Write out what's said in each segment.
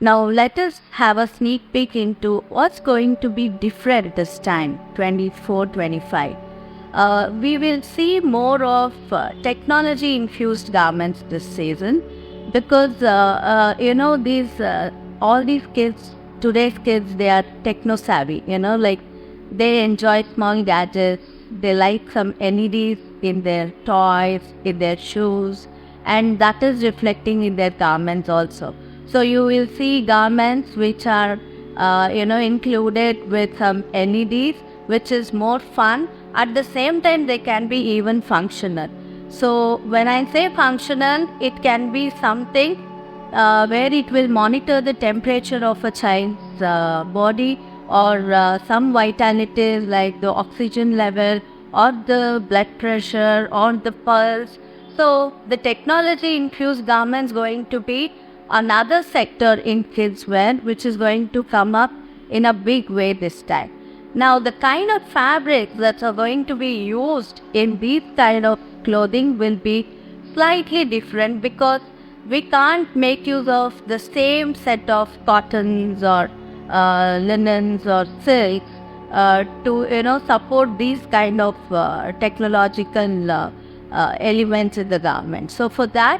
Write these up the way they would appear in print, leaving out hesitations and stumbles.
Now let us have a sneak peek into what's going to be different this time, 24-25. We will see more of technology-infused garments this season because these all these kids, today's kids, they are techno-savvy. Like they enjoy small gadgets. They like some LEDs in their toys, in their shoes, and that is reflecting in their garments also. So you will see garments which are included with some LEDs, which is more fun. At the same time, they can be even functional. So when I say functional, it can be something where it will monitor the temperature of a child's body, or some vitalities like the oxygen level or the blood pressure or the pulse. So the technology infused garments going to be another sector in kids wear, which is going to come up in a big way this time. Now the kind of fabrics that are going to be used in these kind of clothing will be slightly different, because we can't make use of the same set of cottons or linens or silks to support these kind of technological elements in the garment. So for that,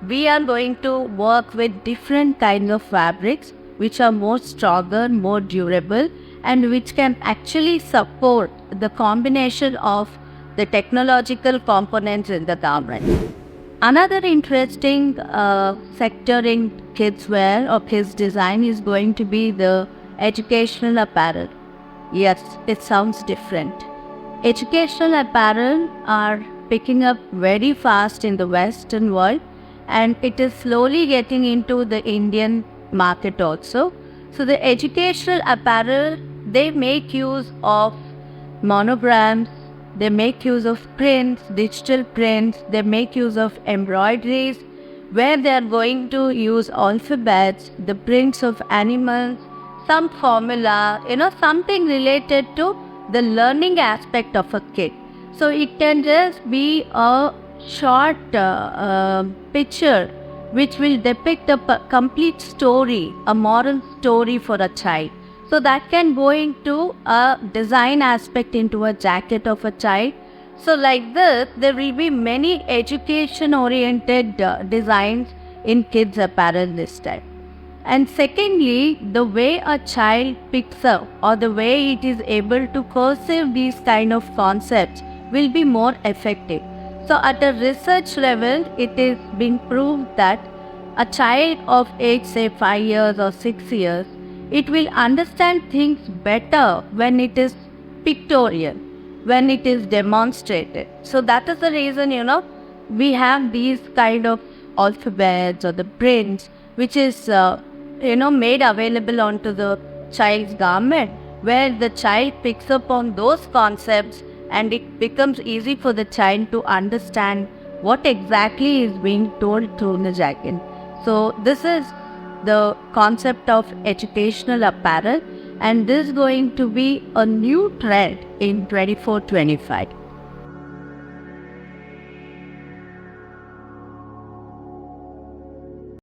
we are going to work with different kinds of fabrics which are more stronger, more durable, and which can actually support the combination of the technological components in the garment. Another interesting sector in kids wear or kids design is going to be the educational apparel. Yes, it sounds different. Educational apparel are picking up very fast in the Western world, and it is slowly getting into the Indian market also. So the educational apparel, they make use of monograms, they make use of prints, digital prints, they make use of embroideries, where they are going to use alphabets, the prints of animals, some formula, something related to the learning aspect of a kid. So it can just be a short picture which will depict a complete story, a moral story for a child. So that can go into a design aspect into a jacket of a child. So like this, there will be many education oriented designs in kids apparel this time. And secondly, the way a child picks up or the way it is able to perceive these kind of concepts will be more effective. So at a research level, it is being proved that a child of age say 5 years or 6 years, it will understand things better when it is pictorial, when it is demonstrated. So that is the reason, we have these kind of alphabets or the prints which is, made available onto the child's garment, where the child picks up on those concepts and it becomes easy for the child to understand what exactly is being told through the jacket. So this is the concept of educational apparel, and this is going to be a new trend in 24-25.